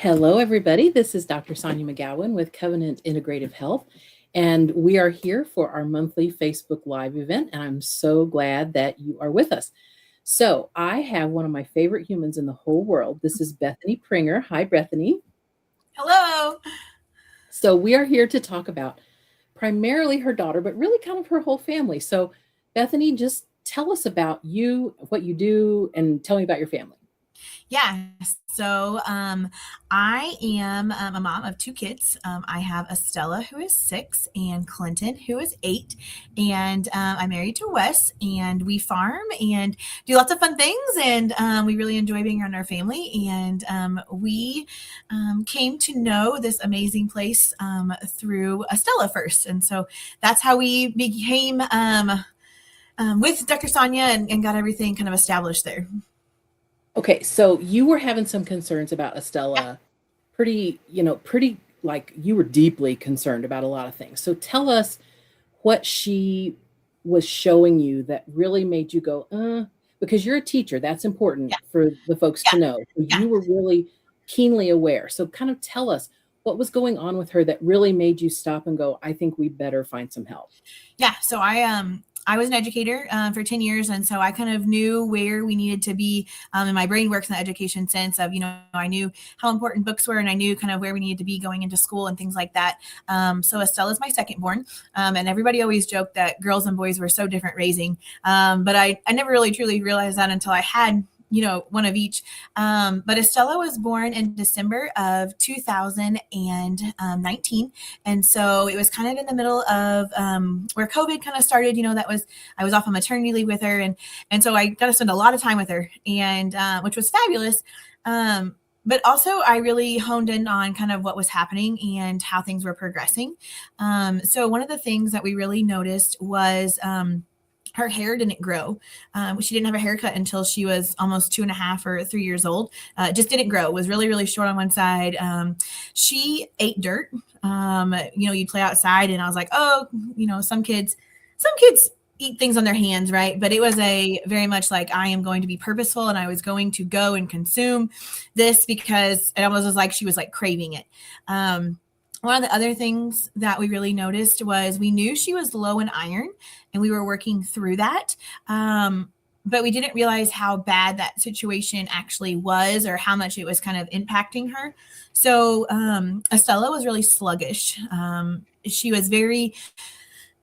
Hello, everybody. This is Dr. Sonia McGowan with Covenant Integrative Health, and we are here for our monthly Facebook Live event, and I'm so glad that you are with us. So, I have one of my favorite humans in the whole world. This is Bethany Pringer. Hi, Bethany. Hello. So, we are here to talk about primarily her daughter, but really kind of her whole family. So, Bethany, just tell us about you, what you do, and tell me about your family. Yeah. I am a mom of two kids. I have Estella, who is 6, and Clinton, who is 8. And I'm married to Wes, and we farm and do lots of fun things. And we really enjoy being around our family. And we came to know this amazing place through Estella first. And so that's how we became with Dr. Sonia and got everything kind of established there. Okay, so you were having some concerns about Yeah. Estella, pretty like you were deeply concerned about a lot of things. So tell us what she was showing you that really made you go, because you're a teacher, that's important Yeah. for the folks Yeah. to know. So Yeah. you were really keenly aware. So kind of tell us what was going on with her that really made you stop and go, I think we better find some help. Yeah. I was an educator for 10 years. And so I kind of knew where we needed to be. And my brain works in the education sense of, I knew how important books were and I knew kind of where we needed to be going into school and things like that. So Estella's my second born. And everybody always joked that girls and boys were so different raising. But I never really truly realized that until I had one of each. But Estella was born in December of 2019. And so it was kind of in the middle of where COVID kind of started. I was off on maternity leave with her. And so I got to spend a lot of time with her, and which was fabulous. But also, I really honed in on kind of what was happening and how things were progressing. So one of the things that we really noticed was her hair didn't grow. She didn't have a haircut until she was almost 2.5 or 3 years old. Just didn't grow. It was really, really short on one side. She ate dirt. You'd play outside, and I was like, oh, some kids eat things on their hands, right? But it was a very much like I am going to be purposeful, and I was going to go and consume this because it almost was like she was like craving it. One of the other things that we really noticed was we knew she was low in iron, and we were working through that. But we didn't realize how bad that situation actually was or how much it was kind of impacting her. So Estella was really sluggish. She was very,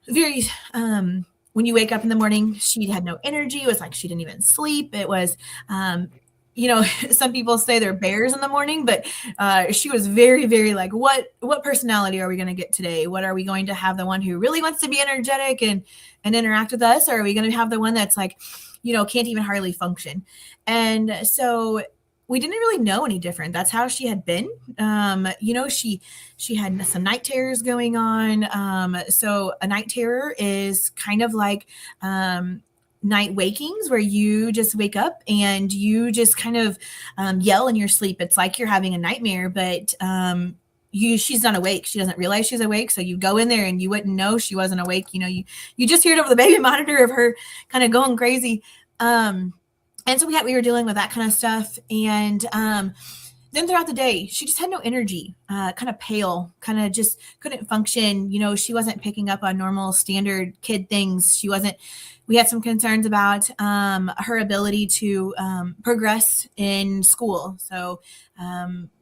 very, when you wake up in the morning, she had no energy. It was like she didn't even sleep. It was, some people say they're bears in the morning, but she was very, very like, what personality are we going to get today? What are we going to have, the one who really wants to be energetic and interact with us? Or are we going to have the one that's like, can't even hardly function? And so we didn't really know any different. That's how she had been. She had some night terrors going on. So a night terror is kind of like night wakings where you just wake up and you just kind of yell in your sleep. It's like you're having a nightmare, but she's not awake. She doesn't realize she's awake. So you go in there and you wouldn't know she wasn't awake. You just hear it over the baby monitor of her kind of going crazy. And so we were dealing with that kind of stuff. And then throughout the day, she just had no energy, kind of pale, kind of just couldn't function. She wasn't picking up on normal standard kid things. We had some concerns about her ability to progress in school. So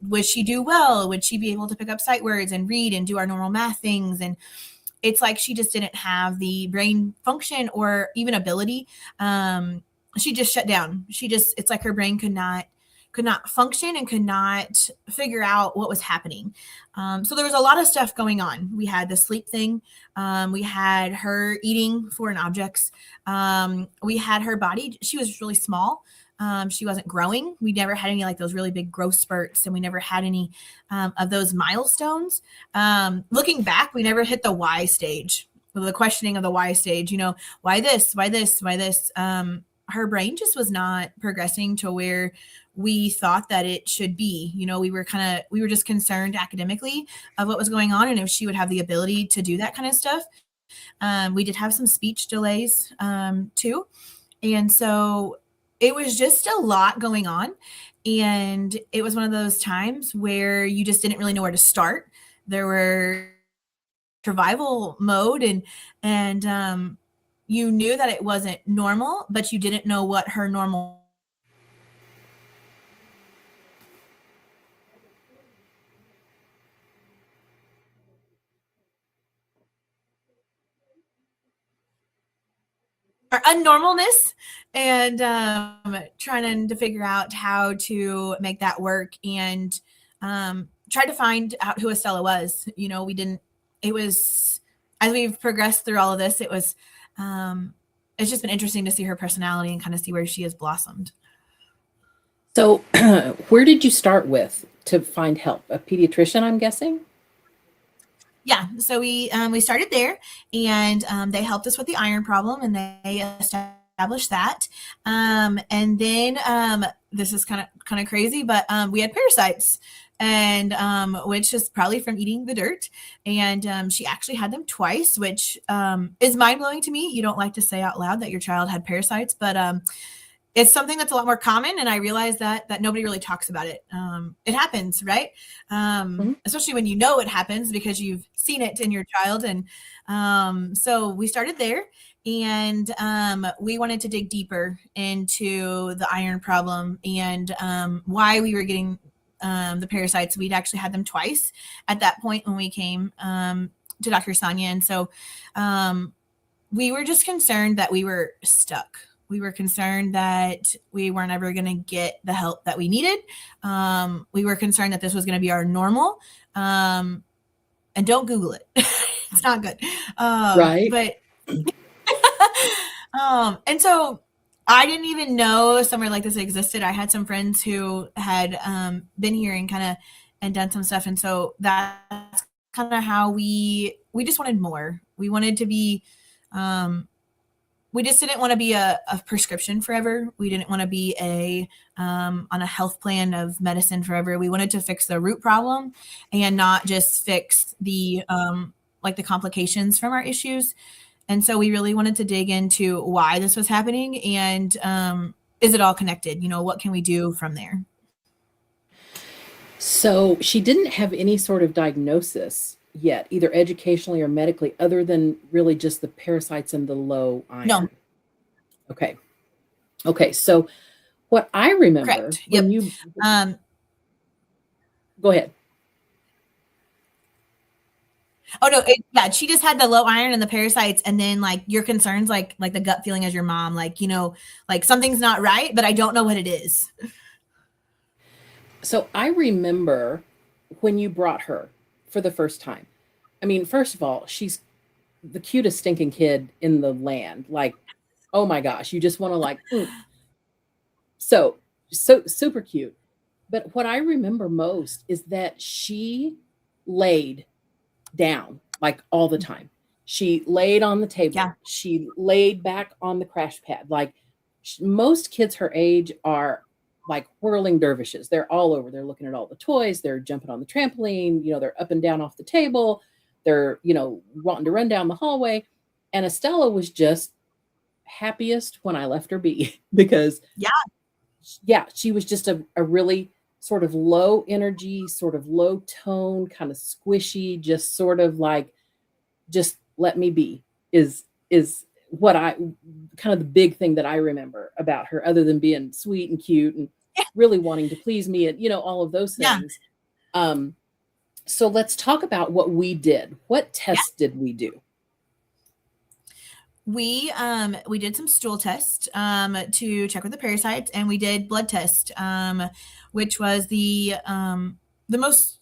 would she do well? Would she be able to pick up sight words and read and do our normal math things? And it's like she just didn't have the brain function or even ability. She just shut down. It's like her brain could not function and could not figure out what was happening. So there was a lot of stuff going on. We had the sleep thing. We had her eating foreign objects. We had her body. She was really small. She wasn't growing. We never had any like those really big growth spurts, and we never had any of those milestones. Looking back, we never hit the why stage, the questioning of the why stage. Why this? Why this? Why this? Her brain just was not progressing to where we thought that it should be. We were just concerned academically of what was going on and if she would have the ability to do that kind of stuff. We did have some speech delays too. And so it was just a lot going on. And it was one of those times where you just didn't really know where to start. There were survival mode, and you knew that it wasn't normal, but you didn't know what her normal or unnormalness, and trying to figure out how to make that work, and tried to find out who Estella was. We didn't. It was, as we've progressed through all of this, it's just been interesting to see her personality and kind of see where she has blossomed. So, where did you start with to find help? A pediatrician, I'm guessing? Yeah, so we started there, and they helped us with the iron problem, and they established that. And then this is kind of crazy, but we had parasites, and which is probably from eating the dirt. And she actually had them twice, which is mind blowing to me. You don't like to say out loud that your child had parasites, but it's something that's a lot more common, and I realize that nobody really talks about it. It happens, right? Mhm. Especially when you know it happens because you've seen it in your child. And so we started there, and we wanted to dig deeper into the iron problem and why we were getting the parasites. We'd actually had them twice at that point when we came to Dr. Sonia, and so we were just concerned that we were stuck. We were concerned that we weren't ever going to get the help that we needed. We were concerned that this was going to be our normal. And don't Google it. It's not good. Right. But and so I didn't even know somewhere like this existed. I had some friends who had been here and done some stuff. And so that's kind of how we just wanted more. We wanted to be, we just didn't want to be a prescription forever. We didn't want to be on a health plan of medicine forever. We wanted to fix the root problem and not just fix the like the complications from our issues. And so we really wanted to dig into why this was happening, and is it all connected? What can we do from there? So she didn't have any sort of diagnosis yet, either educationally or medically, other than really just the parasites and the low No, iron. Okay. Okay. So what I remember correct. when Yep. you Um, go ahead. oh no, yeah, she just had the low iron and the parasites, and then like your concerns, like the gut feeling as your mom, like something's not right, but I don't know what it is. So I remember when you brought her for the first time. I mean, first of all, she's the cutest stinking kid in the land. Like, oh my gosh, you just want to like, so super cute. But what I remember most is that she laid down like all the time. She laid on the table. Yeah, She laid back on the crash pad. Like most kids her age are like whirling dervishes. They're all over. They're looking at all the toys. They're jumping on the trampoline. They're up and down off the table. They're, wanting to run down the hallway. And Estella was just happiest when I left her be because yeah, yeah, she was just a really sort of low energy, sort of low tone, kind of squishy, just sort of like, just let me be is what I kind of the big thing that I remember about her, other than being sweet and cute and really wanting to please me and all of those yeah, things. Um, so let's talk about what we did. What yeah. tests did we do? We did some stool tests to check with the parasites, and we did blood test, which was the most,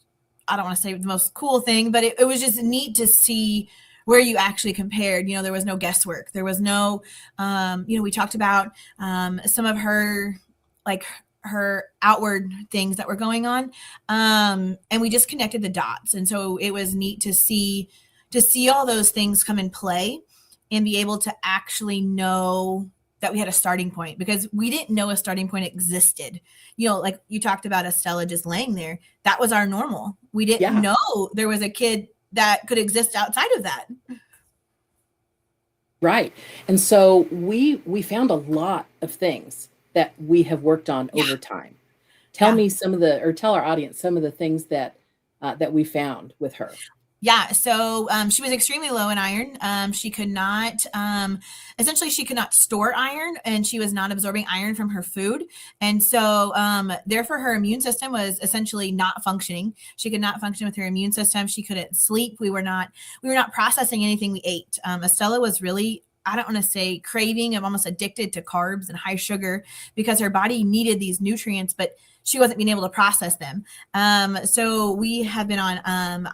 I don't want to say the most cool thing, but it was just neat to see where you actually compared. There was no guesswork. There was no, we talked about some of her, like her outward things that were going on, and we just connected the dots. And so it was neat to see all those things come in play and be able to actually know that we had a starting point, because we didn't know a starting point existed. Like you talked about Estella just laying there. That was our normal. We didn't Yeah, know there was a kid that could exist outside of that. right. And so we found a lot of things that we have worked on Yeah. over time. Tell Yeah. me some of the, or tell our audience some of the things that we found with her. Yeah, so she was extremely low in iron. She could not, essentially, she could not store iron, and she was not absorbing iron from her food, and so therefore her immune system was essentially not functioning. She could not function with her immune system. She couldn't sleep. We were not processing anything we ate. Estella was really, I don't want to say craving, I'm almost addicted to carbs and high sugar because her body needed these nutrients, but she wasn't being able to process them. So we have been on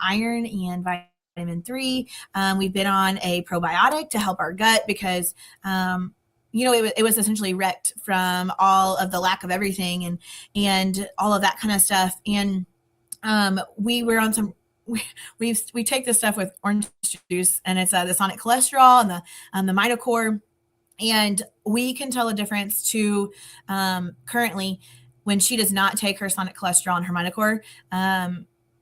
iron and vitamin 3. We've been on a probiotic to help our gut because it was essentially wrecked from all of the lack of everything and all of that kind of stuff. And we were on some. We take this stuff with orange juice, and it's the sonic cholesterol and the mitochore, and we can tell a difference to currently when she does not take her sonic cholesterol and her mitochore.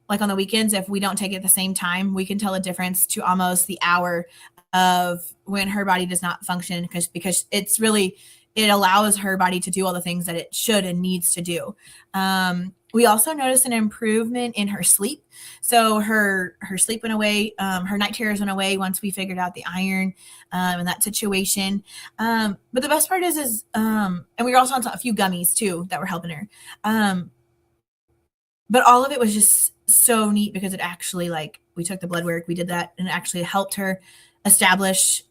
Like on the weekends, if we don't take it at the same time, we can tell a difference to almost the hour of when her body does not function because it's really, it allows her body to do all the things that it should and needs to do. We also noticed an improvement in her sleep. So her sleep went away. Her night terrors went away once we figured out the iron in that situation. But the best part is, and we were also on a few gummies too that were helping her. But all of it was just so neat because it actually, like, we took the blood work, we did that, and it actually helped her establish,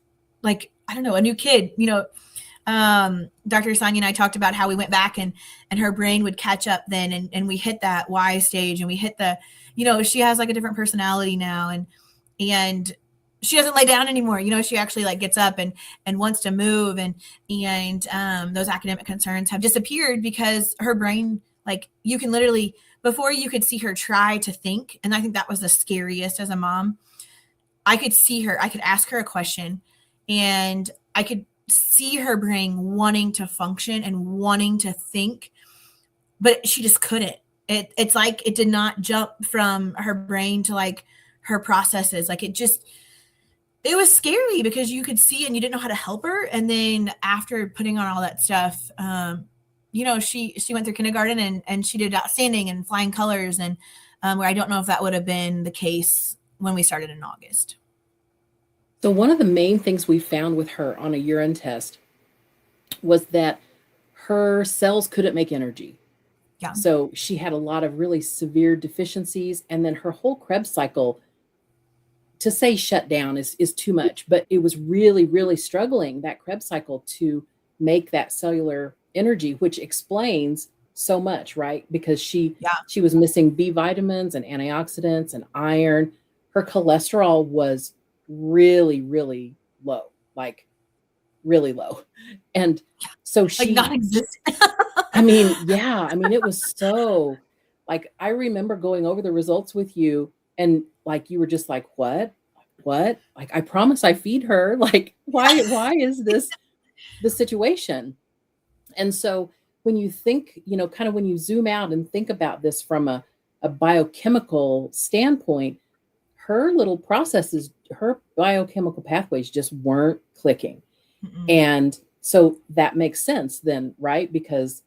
like, I don't know, a new kid. Dr. Sonia and I talked about how we went back and her brain would catch up then, and we hit that Y stage, and we hit she has like a different personality now, and she doesn't lay down anymore. She actually like gets up and wants to move, and those academic concerns have disappeared because her brain, like, you can literally, before you could see her try to think, and I think that was the scariest as a mom. I could see her, I could ask her a question, and I could see her brain wanting to function and wanting to think, but she just couldn't. It's like it did not jump from her brain to like her processes. Like it was scary because you could see and you didn't know how to help her. And then after putting on all that stuff, she went through kindergarten and she did outstanding and flying colors, and where I don't know if that would have been the case when we started in August. So one of the main things we found with her on a urine test was that her cells couldn't make energy. Yeah. So she had a lot of really severe deficiencies, and then her whole Krebs cycle, to say shut down is too much, but it was really, really struggling, that Krebs cycle, to make that cellular energy, which explains so much, right? Because Yeah. she was missing B vitamins and antioxidants and iron. Her cholesterol was really, really low, like really low. And so Like non-existent. I mean, yeah, I mean, it was so, like, I remember going over the results with you, and like you were just like, what? What? Like, I promise I feed her. Like, why is this the situation? And so when you think, kind of when you zoom out and think about this from a biochemical standpoint, her little processes, her biochemical pathways just weren't clicking. Mm-mm. And so that makes sense then, right? Because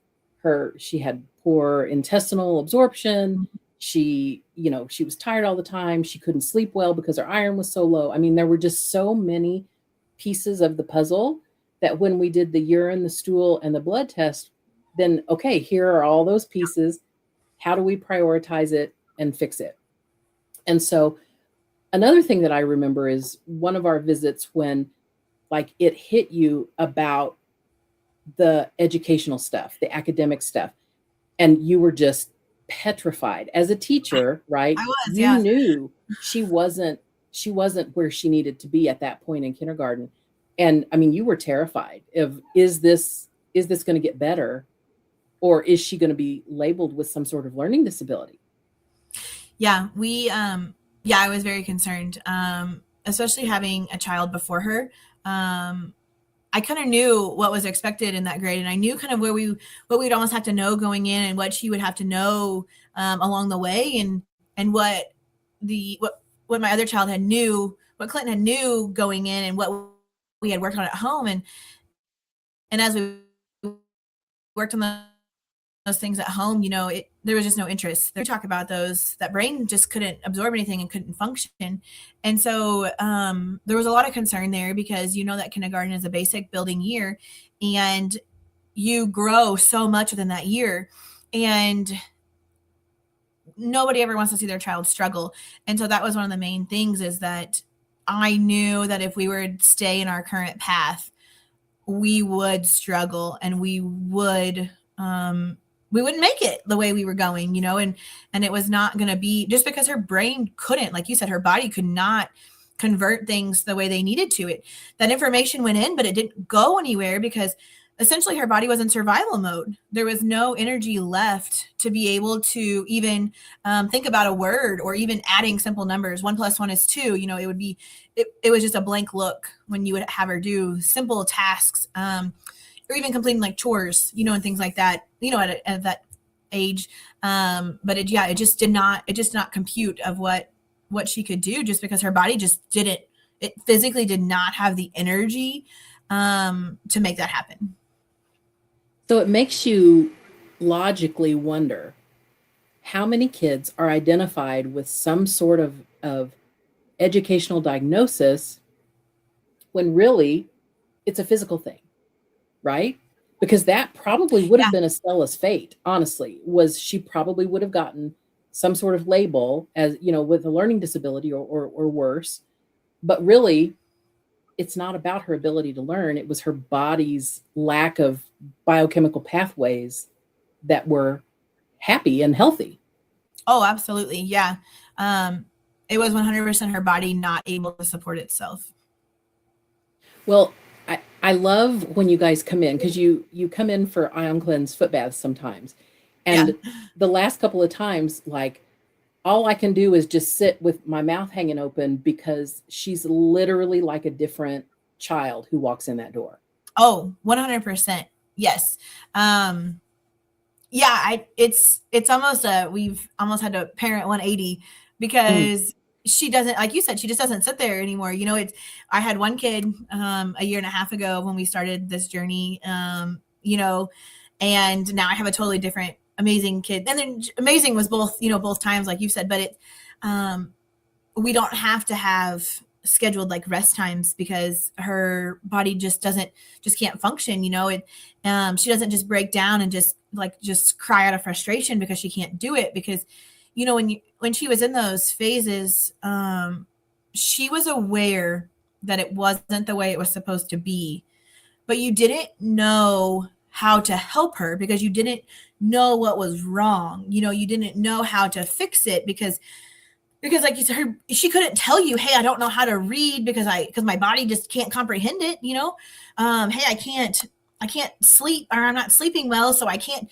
she had poor intestinal absorption. She was tired all the time. She couldn't sleep well because her iron was so low. I mean, there were just so many pieces of the puzzle that when we did the urine, the stool, and the blood test, then, okay, here are all those pieces. How do we prioritize it and fix it? And so another thing that I remember is one of our visits when, like, it hit you about the educational stuff, the academic stuff, and you were just petrified as a teacher, right? I was, You yeah. knew she wasn't where she needed to be at that point in kindergarten. And I mean, you were terrified of, is this going to get better, or is she going to be labeled with some sort of learning disability? Yeah, I was very concerned, especially having a child before her. I kind of knew what was expected in that grade, and I knew kind of what we'd almost have to know going in, and what she would have to know along the way, and what my other child had knew, what Clinton had knew going in, and what we had worked on at home, and as we worked on those things at home, there was just no interest. They talk about those, that brain just couldn't absorb anything and couldn't function. And so there was a lot of concern there because that kindergarten is a basic building year, and you grow so much within that year, and nobody ever wants to see their child struggle. And so that was one of the main things, is that I knew that if we were to stay in our current path, we would struggle, and we wouldn't make it the way we were going, and it was not going to be just because her brain couldn't, like you said, her body could not convert things the way they needed to. That information went in, but it didn't go anywhere because essentially her body was in survival mode. There was no energy left to be able to even think about a word, or even adding simple numbers. 1 + 1 is 2. It was just a blank look when you would have her do simple tasks, or even completing like chores, and things like that, at that age. But it just did not compute of what she could do, just because her body just it physically did not have the energy to make that happen. So it makes you logically wonder how many kids are identified with some sort of educational diagnosis when really it's a physical thing, right? Because that probably would have been Estella's fate, honestly, was she probably would have gotten some sort of label as, with a learning disability or worse. But really, it's not about her ability to learn. It was her body's lack of biochemical pathways that were happy and healthy. Oh, absolutely. Yeah. It was 100% her body not able to support itself. Well, I love when you guys come in, because you come in for ion cleanse foot baths sometimes. And the last couple of times, like, all I can do is just sit with my mouth hanging open, because she's literally like a different child who walks in that door. Oh, 100%. Yes. It's almost we've almost had to parent 180, because she doesn't, like you said, she just doesn't sit there anymore. I had one kid a year and a half ago when we started this journey, and now I have a totally different amazing kid. And then amazing was both times, like you said, but we don't have to have scheduled like rest times, because her body just can't function. She doesn't just break down and just cry out of frustration because she can't do it. Because when she was in those phases, she was aware that it wasn't the way it was supposed to be, but you didn't know how to help her because you didn't know what was wrong. You didn't know how to fix it, because like you said, she couldn't tell you, hey, I don't know how to read because my body just can't comprehend it. Hey, I can't sleep, or I'm not sleeping well, so I can't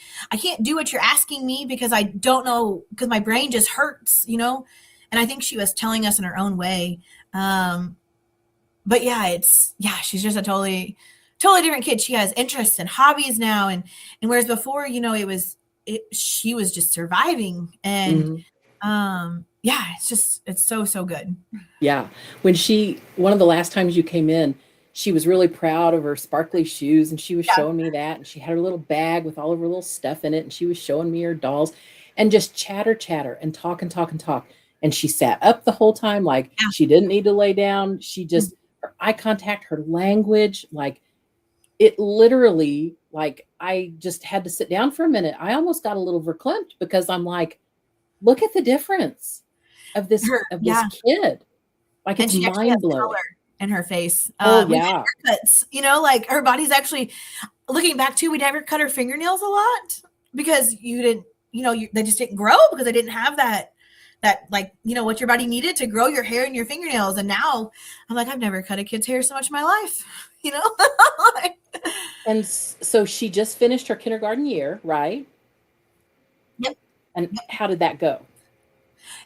do what you're asking me because I don't know, because my brain just hurts. And I think she was telling us in her own way. But she's just a totally different kid. She has interests and hobbies now, and whereas before, she was just surviving. And it's so good. Yeah. One of the last times you came in, she was really proud of her sparkly shoes, and she was showing me that, and she had her little bag with all of her little stuff in it, and she was showing me her dolls, and just chatter and talk and talk and talk. And she sat up the whole time, like she didn't need to lay down. She just, her eye contact, her language, like it literally, like I just had to sit down for a minute. I almost got a little verklempt, because I'm like, look at the difference of this kid. Like, it's mind blowing. In her face. We had haircuts, like her body's actually, looking back too, we never cut her fingernails a lot because you didn't, they just didn't grow, because they didn't have that like, what your body needed to grow your hair and your fingernails. And now I'm like, I've never cut a kid's hair so much in my life, And so she just finished her kindergarten year, right? Yep. And how did that go?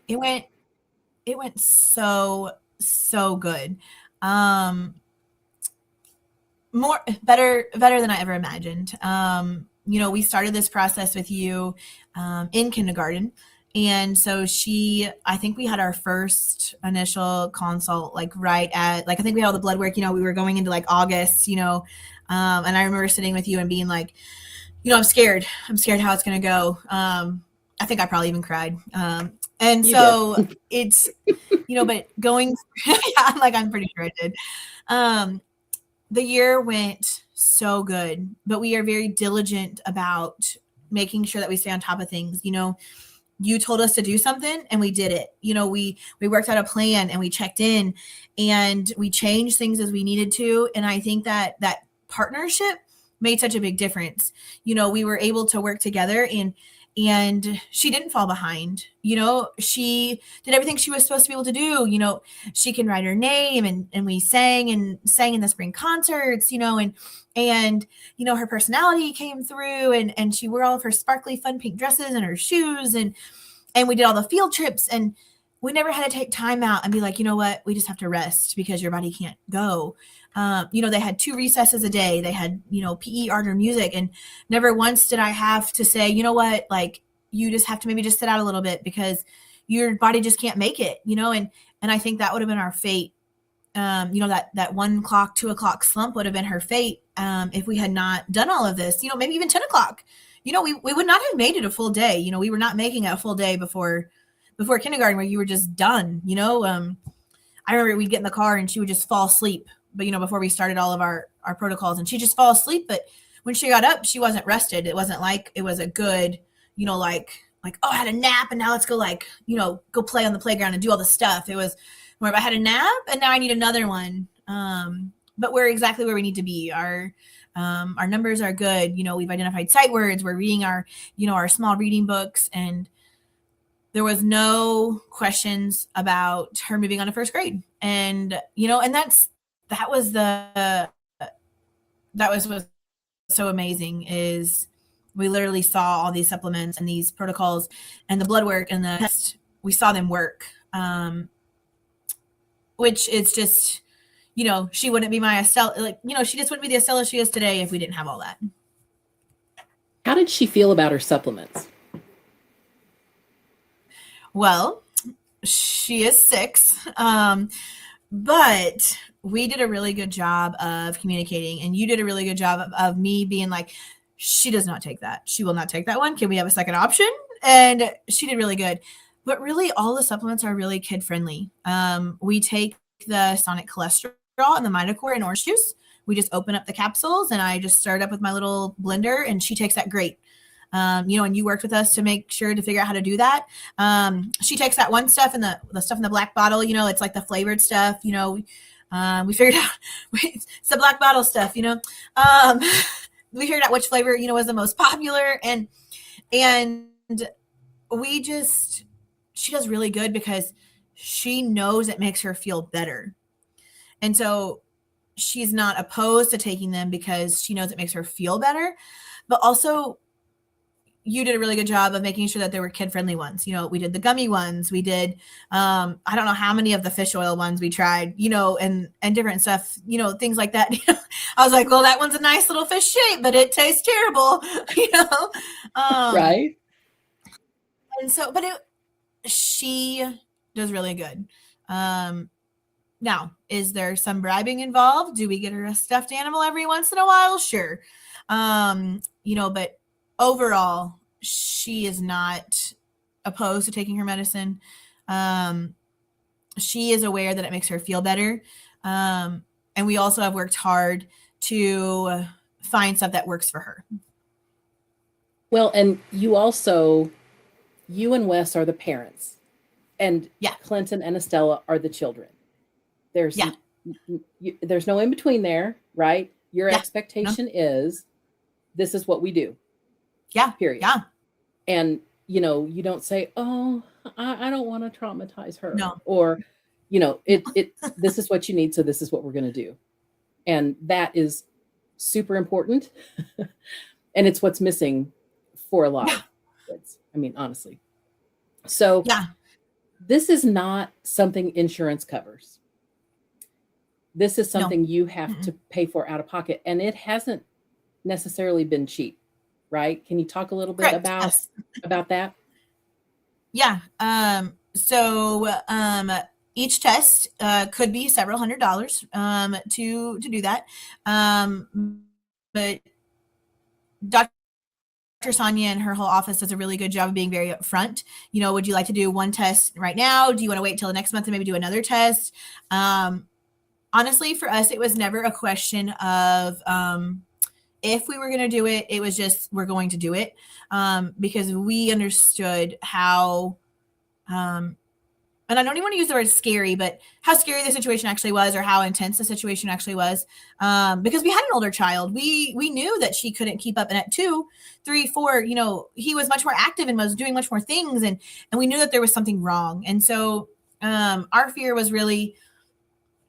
It went so good. Better than I ever imagined. We started this process with you in kindergarten. And so I think we had our first initial consult, like right at, like, I think we had all the blood work, we were going into like August, and I remember sitting with you and being like, I'm scared. I'm scared how it's going to go. I think I probably even cried. And You did. so it's, but going, yeah, like I'm pretty sure I did. Um, the year went so good, but we are very diligent about making sure that we stay on top of things. You told us to do something and we did it. We worked out a plan and we checked in and we changed things as we needed to. And I think that partnership made such a big difference. We were able to work together and she didn't fall behind. She did everything she was supposed to be able to do. She can write her name and we sang in the spring concerts, and her personality came through and she wore all of her sparkly fun pink dresses and her shoes and we did all the field trips and we never had to take time out and be like, you know what, we just have to rest because your body can't go. They had 2 recesses a day. They had, PE, art, or music. And never once did I have to say, you know what, like you just have to maybe just sit out a little bit because your body just can't make it, and I think that would have been our fate. That 1 o'clock, 2 o'clock slump would have been her fate if we had not done all of this, maybe even 10 o'clock. We would not have made it a full day. We were not making it a full day before kindergarten where you were just done. I remember we'd get in the car and she would just fall asleep. But, before we started all of our protocols and she'd just fall asleep. But when she got up, she wasn't rested. It wasn't like it was a good, like, oh, I had a nap and now let's go go play on the playground and do all the stuff. It was more of I had a nap and now I need another one. But we're exactly where we need to be. Our numbers are good. We've identified sight words. We're reading our small reading books, and there was no questions about her moving on to first grade. And, and that was what's so amazing is we literally saw all these supplements and these protocols and the blood work and the test, we saw them work. Which is just, she wouldn't be my Estella, she just wouldn't be the Estella she is today if we didn't have all that. How did she feel about her supplements? Well, she is 6, but we did a really good job of communicating, and you did a really good job of me being like, she does not take that. She will not take that one. Can we have a second option? And she did really good. But really, all the supplements are really kid-friendly. We take the Sonic cholesterol and the Mitocor in orange juice. We just open up the capsules, and I just stir it up with my little blender, and she takes that great. And you worked with us to make sure to figure out how to do that. She takes that one stuff and the stuff in the black bottle, it's like the flavored stuff, we figured out it's the black bottle stuff, we figured out which flavor, was the most popular and she does really good because she knows it makes her feel better. And so she's not opposed to taking them because she knows it makes her feel better, but also you did a really good job of making sure that there were kid-friendly ones. We did the gummy ones. We did, I don't know how many of the fish oil ones we tried, and different stuff, things like that. I was like, well, that one's a nice little fish shape, but it tastes terrible, Right. And so, but she does really good. Now, is there some bribing involved? Do we get her a stuffed animal every once in a while? Sure. But overall, she is not opposed to taking her medicine. She is aware that it makes her feel better. And we also have worked hard to find stuff that works for her. Well, and you and Wes are the parents, and Clinton and Estella are the children. There's no in between there, right? Your expectation is this is what we do. Yeah. Period. Yeah. And, you don't say, oh, I don't want to traumatize her. No. Or, this is what you need. So this is what we're going to do. And that is super important. And it's what's missing for a lot of kids. I mean, honestly. So this is not something insurance covers. This is something you have to pay for out of pocket. And it hasn't necessarily been cheap. Right? Can you talk a little bit about that? Yeah. So each test could be several $100s to do that. But Dr. Sonia and her whole office does a really good job of being very upfront. Would you like to do one test right now? Do you want to wait till the next month and maybe do another test? Honestly, for us, it was never a question of if we were going to do it. It was just, we're going to do it, because we understood how, and I don't even want to use the word scary, but how scary the situation actually was, or how intense the situation actually was. Because we had an older child. We knew that she couldn't keep up. And at 2, 3, 4, he was much more active and was doing much more things. And we knew that there was something wrong. And so our fear was really,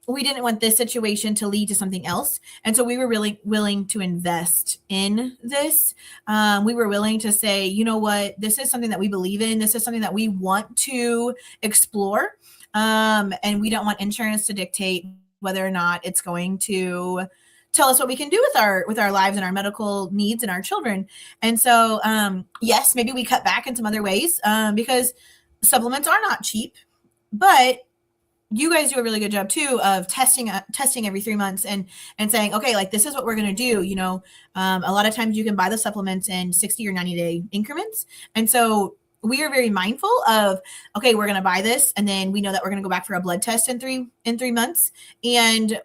we didn't want this situation to lead to something else. And so we were really willing to invest in this. We were willing to say, you know what, this is something that we believe in. This is something that we want to explore. And we don't want insurance to dictate whether or not it's going to tell us what we can do with our lives and our medical needs and our children. And so, yes, maybe we cut back in some other ways, because supplements are not cheap, but you guys do a really good job too of testing every 3 months and saying, okay, like, this is what we're going to do. A lot of times you can buy the supplements in 60 or 90-day increments. And so we are very mindful of, okay, we're going to buy this. And then we know that we're going to go back for a blood test in 3 months. And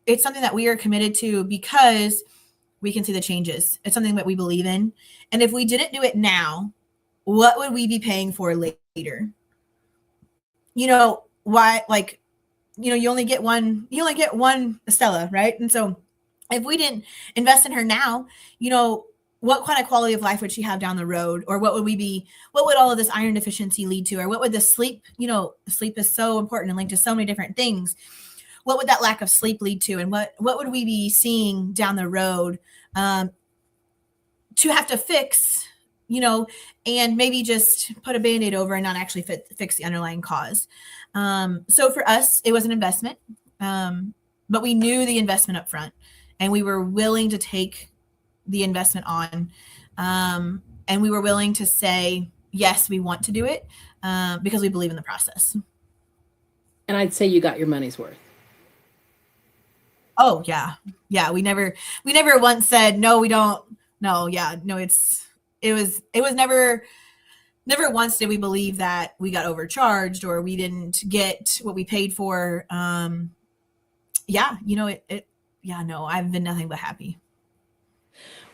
it's something that we are committed to because we can see the changes. It's something that we believe in. And if we didn't do it now, what would we be paying for later? Why, like, you only get one Estella, right? And so if we didn't invest in her now, what kind of quality of life would she have down the road? Or what would all of this iron deficiency lead to? Or what would the sleep, sleep is so important and linked to so many different things. What would that lack of sleep lead to? And what would we be seeing down the road to have to fix, and maybe just put a Band-Aid over and not actually fix the underlying cause. So for us, it was an investment, but we knew the investment up front, and we were willing to take the investment on. And we were willing to say, yes, we want to do it, because we believe in the process. And I'd say you got your money's worth. Oh yeah. Yeah. We never once said, no, we don't. No. Yeah. No, it was never once did we believe that we got overcharged or we didn't get what we paid for. Yeah. No, I've been nothing but happy.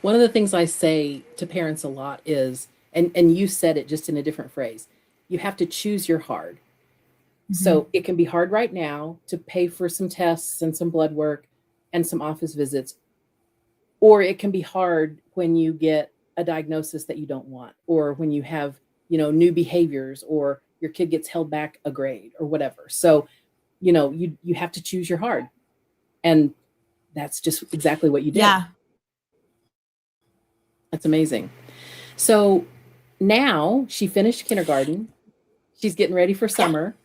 One of the things I say to parents a lot is, and you said it just in a different phrase, you have to choose your hard. Mm-hmm. So it can be hard right now to pay for some tests and some blood work and some office visits, or it can be hard when you get a diagnosis that you don't want, or when you have, new behaviors, or your kid gets held back a grade or whatever. So, you have to choose your hard. And that's just exactly what you did. Yeah. That's amazing. So now she finished kindergarten. She's getting ready for summer.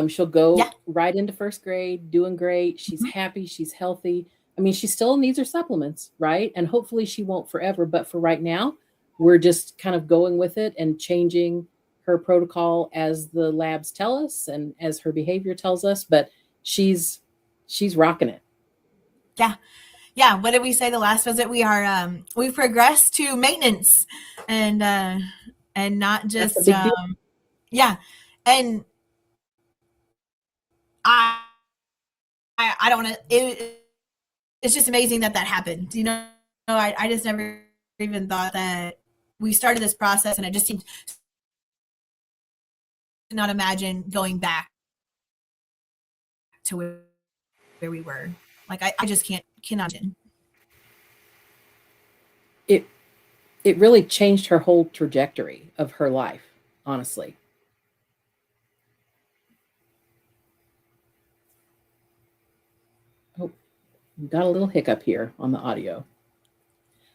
She'll go right into first grade, doing great. She's happy. She's healthy. I mean, she still needs her supplements, right? And hopefully she won't forever. But for right now, we're just kind of going with it and changing her protocol as the labs tell us and as her behavior tells us. But she's rocking it. Yeah. Yeah. What did we say the last visit? We've progressed to maintenance and not just, yeah. And I don't want to, it's just amazing that happened. I just never even thought that we started this process, and it just seemed to not imagine going back to where we were. Like, I just cannot imagine. It really changed her whole trajectory of her life, honestly. Oh, we got a little hiccup here on the audio.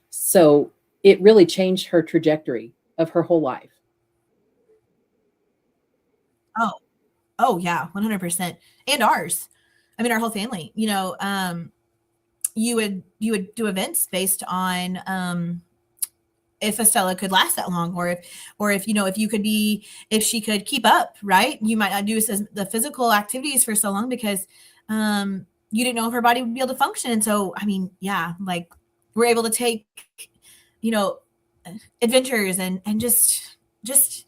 So it really changed her trajectory of her whole life. Oh yeah, 100%. And ours. I mean, our whole family, you would do events based on, if Estella could last that long, or if she could keep up, right? You might not do the physical activities for so long because, you didn't know if her body would be able to function. And so, I mean, yeah, like, we're able to take, adventures and just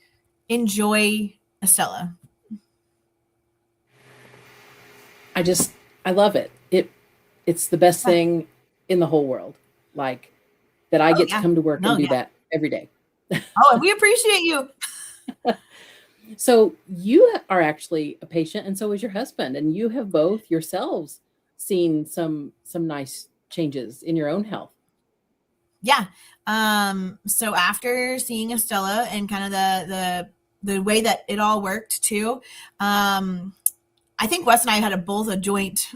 enjoy Estella. I love it. It's the best Yeah. thing in the whole world. Like that I Oh get to yeah. come to work No, and do yeah. that every day. Oh, and we appreciate you. So you are actually a patient, and so is your husband, and you have both yourselves seen some nice changes in your own health. Yeah. So after seeing Estella and kind of the way that it all worked too, I think Wes and I had both a joint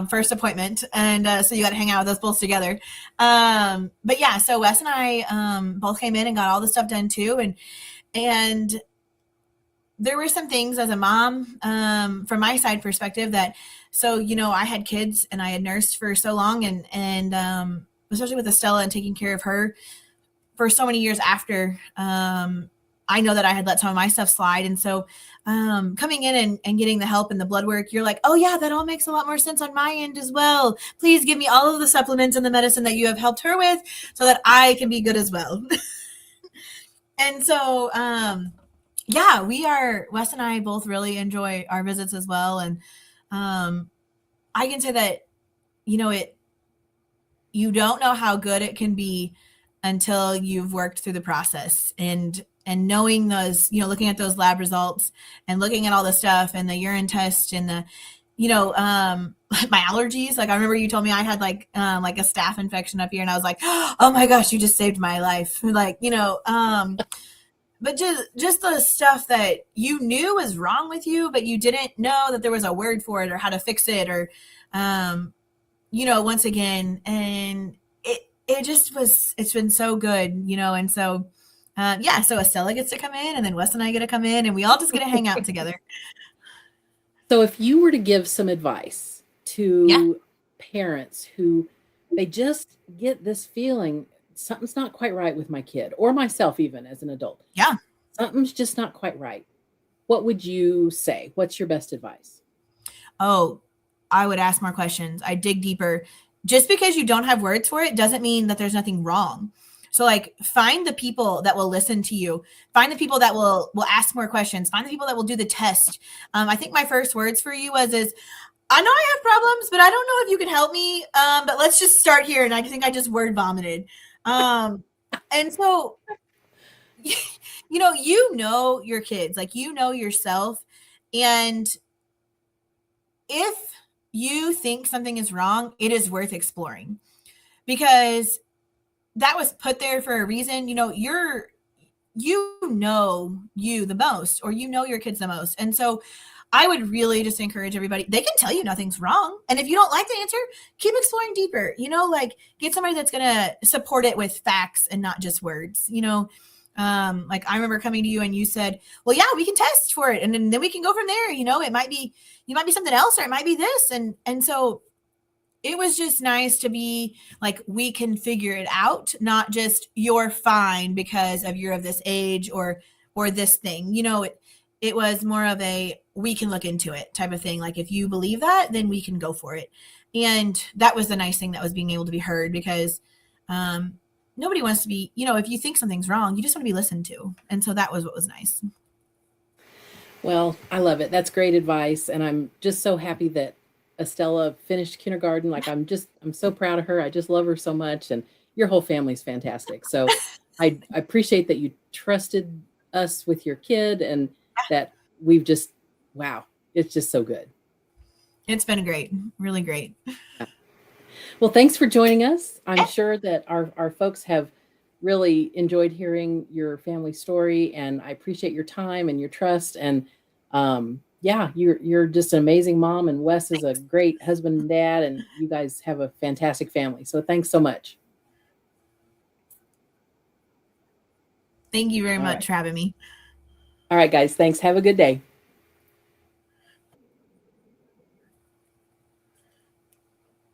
first appointment, and so you got to hang out with us both together. But yeah, so Wes and I both came in and got all the stuff done too, and there were some things as a mom from my side perspective that, so I had kids and I had nursed for so long, and especially with Estella and taking care of her for so many years after, I know that I had let some of my stuff slide. And so coming in and getting the help and the blood work, you're like, oh yeah, that all makes a lot more sense on my end as well. Please give me all of the supplements and the medicine that you have helped her with so that I can be good as well. And so yeah, Wes and I both really enjoy our visits as well. And I can say that, you don't know how good it can be until you've worked through the process, and knowing those, looking at those lab results and looking at all the stuff and the urine test and the, my allergies. Like I remember you told me I had like a staph infection up here, and I was like, oh my gosh, you just saved my life. Like, but just the stuff that you knew was wrong with you, but you didn't know that there was a word for it or how to fix it, or once again, and it just was, it's been so good, and so yeah, so Estella gets to come in, and then Wes and I get to come in, and we all just get to hang out together. So if you were to give some advice Yeah. to parents who they just get this feeling something's not quite right with my kid or myself, even as an adult, Yeah. something's just not quite right, what would you say? What's your best advice? Oh, I would ask more questions. I dig deeper. Just because you don't have words for it doesn't mean that there's nothing wrong. So like find the people that will listen to you. Find the people that will ask more questions. Find the people that will do the test. I think my first words for you is I know I have problems, but I don't know if you can help me. But let's just start here. And I think I just word vomited. And so your kids, like yourself, and if you think something is wrong, it is worth exploring, because that was put there for a reason. You the most, or your kids the most. And so I would really just encourage everybody. They can tell you nothing's wrong. And if you don't like the answer, keep exploring deeper, like get somebody that's going to support it with facts and not just words, like I remember coming to you and you said, well, yeah, we can test for it. And then we can go from there. It might be something else, or it might be this. And so it was just nice to be like, we can figure it out, not just you're fine because you're of this age or this thing. It was more of a, we can look into it type of thing. Like if you believe that, then we can go for it. And that was the nice thing that was being able to be heard, because nobody wants to be, if you think something's wrong, you just want to be listened to. And so that was what was nice. Well, I love it. That's great advice. And I'm just so happy that Estella finished kindergarten. Like I'm so proud of her. I just love her so much. And your whole family's fantastic. So I appreciate that you trusted us with your kid, and that we've just, wow, it's just so good. It's been great. Really great. Well, thanks for joining us. I'm sure that our folks have really enjoyed hearing your family story, and I appreciate your time and your trust. And yeah, you're just an amazing mom, and Wes is a great husband and dad, and you guys have a fantastic family. So thanks so much. Thank you very much for having me. All right, guys. Thanks. Have a good day.